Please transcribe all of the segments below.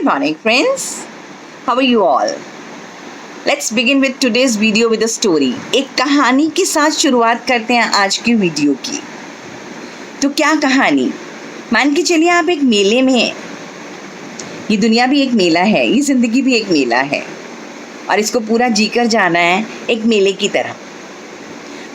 Good morning, friends. How are you all? Let's begin with today's video with a story. एक कहानी के साथ शुरुआत करते हैं आज की वीडियो की। तो क्या कहानी? मान के चलिए आप एक मेले में हैं। ये दुनिया भी एक मेला है, ये ज़िंदगी भी एक मेला है और इसको पूरा जीकर जाना है एक मेले की तरह।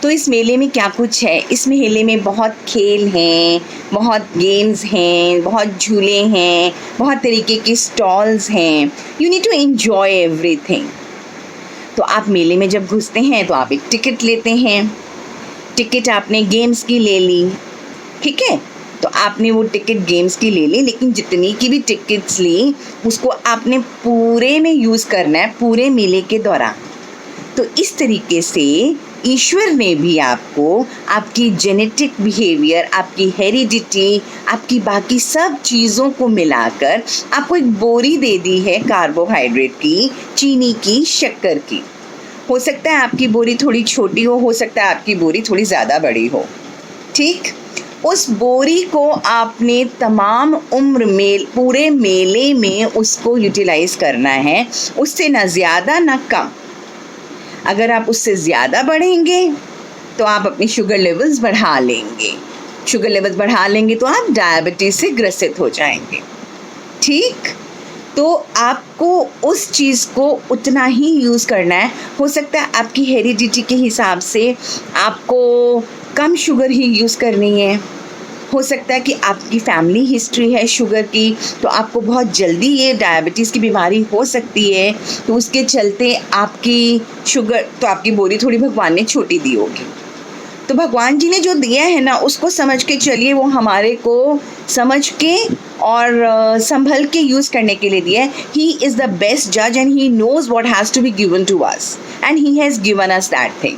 तो इस मेले में क्या कुछ है? इस मेले में बहुत खेल हैं, बहुत गेम्स हैं, बहुत झूले हैं, बहुत तरीके के स्टॉल्स हैं। You need to enjoy everything. तो आप मेले में जब घुसते हैं तो आप एक टिकट लेते हैं। टिकट आपने गेम्स की ले ली, ठीक है? तो आपने वो टिकट गेम्स की ले ली, लेकिन जितनी की भी टिकट्स ली उसको आपने पूरे में यूज़ करना है, पूरे मेले के दौरान। तो इस तरीके से ईश्वर ने भी आपको आपकी जेनेटिक बिहेवियर, आपकी हेरिडिटी, आपकी बाकी सब चीज़ों को मिलाकर आपको एक बोरी दे दी है कार्बोहाइड्रेट की, चीनी की, शक्कर की। हो सकता है आपकी बोरी थोड़ी छोटी हो सकता है आपकी बोरी थोड़ी ज़्यादा बड़ी हो, ठीक? उस बोरी को आपने तमाम उम्र में पूरे मेले में उसको यूटिलाइज़ करना है, उससे ना ज़्यादा ना कम। अगर आप उससे ज़्यादा बढ़ेंगे तो आप अपनी शुगर लेवल्स बढ़ा लेंगे। शुगर लेवल्स बढ़ा लेंगे तो आप डायबिटीज़ से ग्रसित हो जाएंगे, ठीक? तो आपको उस चीज़ को उतना ही यूज़ करना है। हो सकता है आपकी हेरिडिटी के हिसाब से आपको कम शुगर ही यूज़ करनी है। हो सकता है कि आपकी फैमिली हिस्ट्री है शुगर की, तो आपको बहुत जल्दी ये डायबिटीज़ की बीमारी हो सकती है, तो उसके चलते आपकी शुगर, तो आपकी बोरी थोड़ी भगवान ने छोटी दी होगी। तो भगवान जी ने जो दिया है ना, उसको समझ के चलिए, वो हमारे को समझ के और संभल के यूज़ करने के लिए दिया है। ही इज़ द बेस्ट जज and he knows what has to be given to us and he has given us that thing.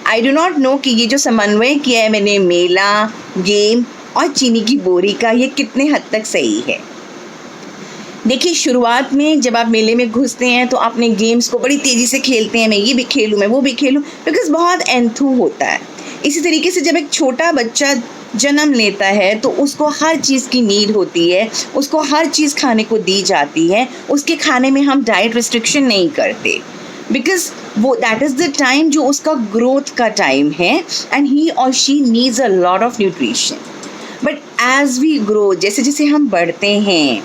I do not know कि ये जो समन्वय किया है मैंने मेला, गेम और चीनी की बोरी का, ये कितने हद तक सही है। देखिए, शुरुआत में जब आप मेले में घुसते हैं तो अपने गेम्स को बड़ी तेज़ी से खेलते हैं, मैं ये भी खेलूँ, मैं वो भी खेलूँ, बिकॉज़ बहुत एंथू होता है। इसी तरीके से जब एक छोटा बच्चा जन्म लेता है तो उसको हर चीज़ की नीड होती है, उसको हर चीज़ खाने को दी जाती है। उसके खाने में हम डाइट रिस्ट्रिक्शन नहीं करते, बिकॉज़ वो दैट इज़ द टाइम जो उसका ग्रोथ का टाइम है एंड ही और she needs a lot of nutrition. But as we grow, जैसे जैसे हम बढ़ते हैं,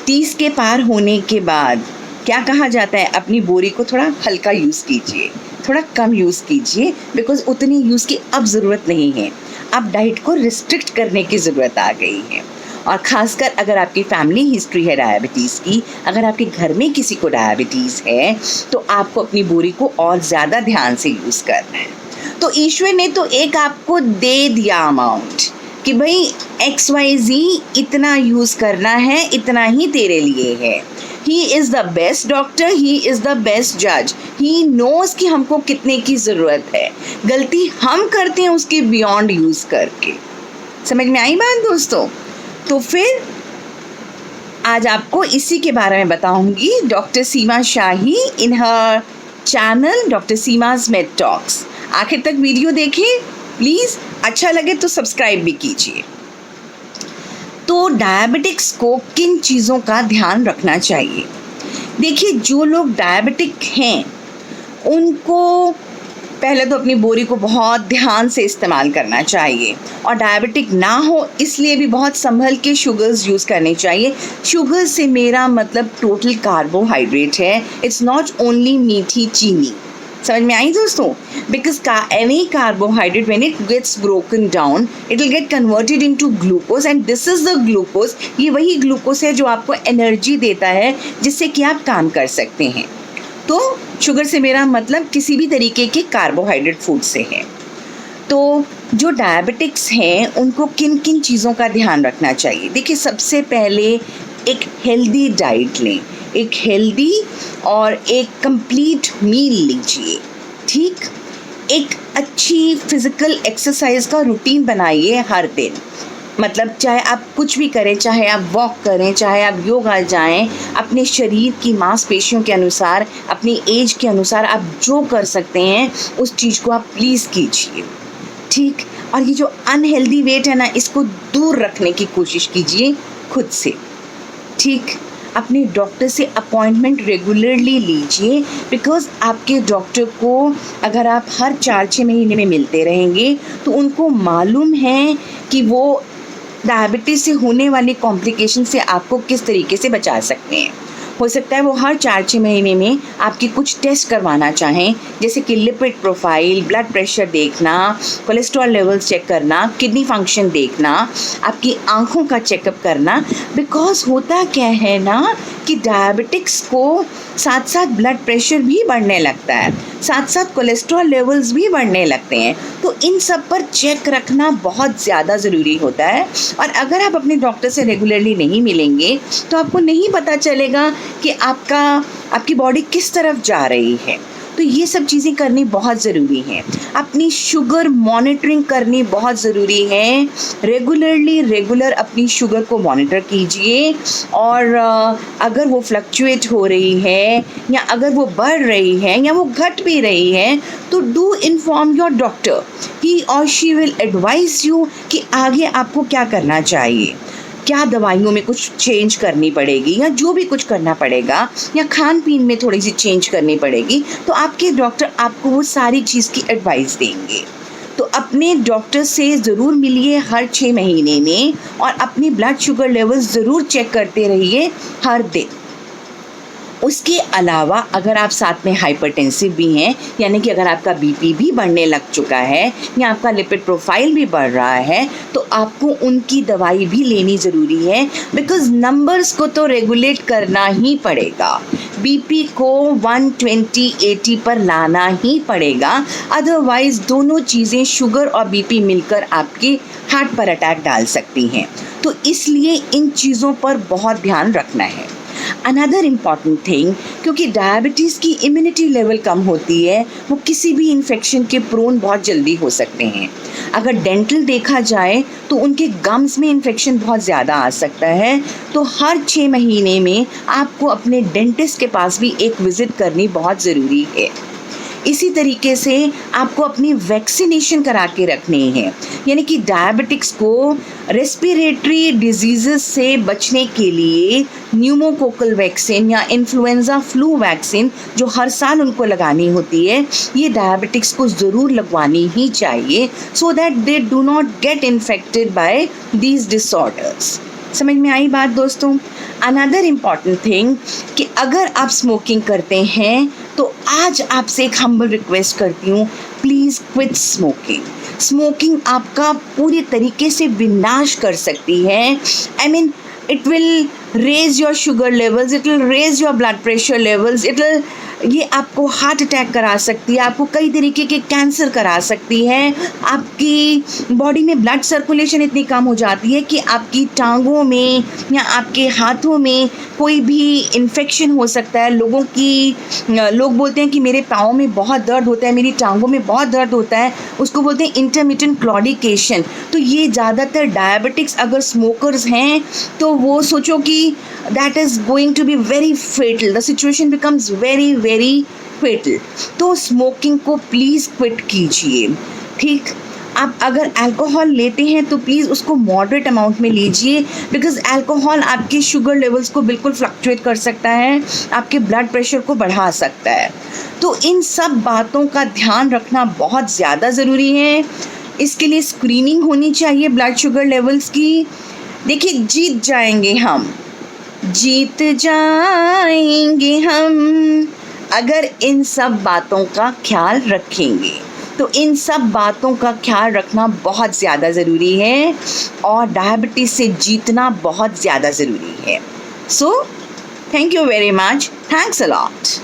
30 के पार होने के बाद क्या कहा जाता है? अपनी बोरी को थोड़ा हल्का यूज़ कीजिए, थोड़ा कम यूज़ कीजिए, बिकॉज़ उतनी यूज़ की अब ज़रूरत नहीं है। अब डाइट को रिस्ट्रिक्ट करने की ज़रूरत आ गई है। और ख़ासकर अगर आपकी फैमिली हिस्ट्री है डायबिटीज़ की, अगर आपके घर में किसी को डायबिटीज़ है, तो आपको अपनी बोरी को और ज़्यादा ध्यान से यूज़ करना है। तो ईश्वर ने तो एक आपको दे दिया अमाउंट कि भाई XYZ इतना यूज़ करना है, इतना ही तेरे लिए है। He is the best doctor, he is the best जज, ही नोज़ कि हमको कितने की ज़रूरत है। गलती हम करते हैं उसके बियॉन्ड यूज़ करके। समझ में आई बात दोस्तों? तो फिर आज आपको इसी के बारे में बताऊंगी डॉक्टर सीमा शाही इन हर channel doctor Seema's made talks. आखिर तक वीडियो देखें प्लीज़, अच्छा लगे तो सब्सक्राइब भी कीजिए। तो डायबिटिक्स को किन चीज़ों का ध्यान रखना चाहिए? देखिए, जो लोग डायबिटिक हैं उनको पहले तो अपनी बोरी को बहुत ध्यान से इस्तेमाल करना चाहिए, और डायबिटिक ना हो इसलिए भी बहुत संभल के शुगर्स यूज़ करने चाहिए। शुगर से मेरा मतलब टोटल कार्बोहाइड्रेट है, इट्स नॉट ओनली मीठी चीनी। समझ में आई दोस्तों? Because any carbohydrate when it gets broken down it will get converted into glucose and this is the glucose. ये वही ग्लूकोज है जो आपको एनर्जी देता है, जिससे कि आप काम कर सकते हैं। तो शुगर से मेरा मतलब किसी भी तरीके के कार्बोहाइड्रेट फूड से है। तो जो डायबिटिक्स हैं उनको किन किन चीज़ों का ध्यान रखना चाहिए? देखिए, सबसे पहले एक हेल्दी डाइट लें, एक हेल्दी और एक कंप्लीट मील लीजिए, ठीक? एक अच्छी फिज़िकल एक्सरसाइज का रूटीन बनाइए हर दिन। मतलब चाहे आप कुछ भी करें, चाहे आप वॉक करें, चाहे आप योगा जाएं, अपने शरीर की मांसपेशियों के अनुसार, अपनी एज के अनुसार आप जो कर सकते हैं उस चीज़ को आप प्लीज़ कीजिए, ठीक? और ये जो अनहेल्दी वेट है ना, इसको दूर रखने की कोशिश कीजिए खुद से, ठीक? अपने डॉक्टर से अपॉइंटमेंट रेगुलरली लीजिए, बिकॉज़ आपके डॉक्टर को अगर आप हर 4-6 महीने में मिलते रहेंगे तो उनको मालूम है कि वो डायबिटीज़ से होने वाली कॉम्प्लिकेशन से आपको किस तरीके से बचा सकते हैं। हो सकता है वो हर 4-6 महीने में आपकी कुछ टेस्ट करवाना चाहें, जैसे कि लिपिड प्रोफाइल, ब्लड प्रेशर देखना, कोलेस्ट्रॉल लेवल्स चेक करना, किडनी फंक्शन देखना, आपकी आँखों का चेकअप करना। बिकॉज़ होता क्या है ना कि डायबिटिक्स को साथ साथ ब्लड प्रेशर भी बढ़ने लगता है, साथ साथ कोलेस्ट्रॉल लेवल्स भी बढ़ने लगते हैं। तो इन सब पर चेक रखना बहुत ज़्यादा ज़रूरी होता है, और अगर आप अपने डॉक्टर से रेगुलरली नहीं मिलेंगे तो आपको नहीं पता चलेगा कि आपकी बॉडी किस तरफ जा रही है। तो ये सब चीज़ें करनी बहुत ज़रूरी हैं। अपनी शुगर मॉनिटरिंग करनी बहुत ज़रूरी है। रेगुलर अपनी शुगर को मॉनिटर कीजिए, और अगर वो फ्लक्चुएट हो रही है या अगर वो बढ़ रही है या वो घट भी रही है तो डू इन्फॉर्म योर डॉक्टर। ही और शी विल एडवाइस यू कि आगे आपको क्या करना चाहिए, क्या दवाइयों में कुछ चेंज करनी पड़ेगी या जो भी कुछ करना पड़ेगा, या खान पीन में थोड़ी सी चेंज करनी पड़ेगी, तो आपके डॉक्टर आपको वो सारी चीज़ की एडवाइस देंगे। तो अपने डॉक्टर से ज़रूर मिलिए हर 6 महीने में, और अपनी ब्लड शुगर लेवल्स ज़रूर चेक करते रहिए हर दिन। उसके अलावा अगर आप साथ में हाइपरटेंसिव भी हैं, यानी कि अगर आपका बीपी भी बढ़ने लग चुका है या आपका लिपिड प्रोफाइल भी बढ़ रहा है, तो आपको उनकी दवाई भी लेनी ज़रूरी है, बिकॉज़ नंबर्स को तो रेगुलेट करना ही पड़ेगा। बीपी को 120/80 पर लाना ही पड़ेगा, अदरवाइज़ दोनों चीज़ें शुगर और बीपी मिलकर आपके हार्ट पर अटैक डाल सकती हैं। तो इसलिए इन चीज़ों पर बहुत ध्यान रखना है। अनदर इम्पॉर्टेंट थिंग, क्योंकि डायबिटीज़ की इम्यूनिटी लेवल कम होती है, वो किसी भी इन्फेक्शन के प्रोन बहुत जल्दी हो सकते हैं। अगर डेंटल देखा जाए तो उनके गम्स में इन्फेक्शन बहुत ज़्यादा आ सकता है, तो हर 6 महीने में आपको अपने डेंटिस्ट के पास भी एक विज़िट करनी बहुत ज़रूरी है। इसी तरीके से आपको अपनी वैक्सीनेशन करा के रखनी है, यानी कि डायबिटिक्स को रेस्पिरेटरी डिजीज़ेस से बचने के लिए न्यूमोकोकल वैक्सीन या इन्फ्लुएंज़ा फ्लू वैक्सीन जो हर साल उनको लगानी होती है, ये डायबिटिक्स को ज़रूर लगवानी ही चाहिए, so that they do not get infected by these disorders. समझ में आई बात दोस्तों? अनदर इम्पॉर्टेंट थिंग कि अगर आप स्मोकिंग करते हैं तो आज आपसे एक हम्बल रिक्वेस्ट करती हूँ, प्लीज़ क्विट स्मोकिंग। स्मोकिंग आपका पूरे तरीके से विनाश कर सकती है। I mean it will raise your sugar levels, it will raise your blood pressure levels, ये आपको हार्ट अटैक करा सकती है, आपको कई तरीके के कैंसर करा सकती है। आपकी बॉडी में ब्लड सर्कुलेशन इतनी कम हो जाती है कि आपकी टांगों में या आपके हाथों में कोई भी इन्फेक्शन हो सकता है। लोग बोलते हैं कि मेरे पाँव में बहुत दर्द होता है, मेरी टांगों में बहुत दर्द होता है, उसको बोलते हैं इंटरमिटेंट क्लॉडिकेशन। तो ये ज़्यादातर डायबिटिक्स अगर स्मोकर्स हैं तो वो सोचो कि that is going to be very fatal, the situation becomes very very fatal. तो स्मोकिंग को प्लीज़ क्विट कीजिए। ठीक, आप अगर अल्कोहल लेते हैं तो प्लीज़ उसको मॉडरेट अमाउंट में लीजिए, बिकॉज़ अल्कोहल आपके शुगर लेवल्स को बिल्कुल फ्लक्चुएट कर सकता है, आपके ब्लड प्रेशर को बढ़ा सकता है। तो इन सब बातों का ध्यान रखना बहुत ज़्यादा ज़रूरी है। इसके लिए स्क्रीनिंग होनी चाहिए ब्लड शुगर लेवल्स की। देखिए, जीत जाएंगे हम अगर इन सब बातों का ख्याल रखेंगे। तो इन सब बातों का ख्याल रखना बहुत ज़्यादा ज़रूरी है, और डायबिटीज़ से जीतना बहुत ज़्यादा ज़रूरी है। So thank you very much, thanks a lot.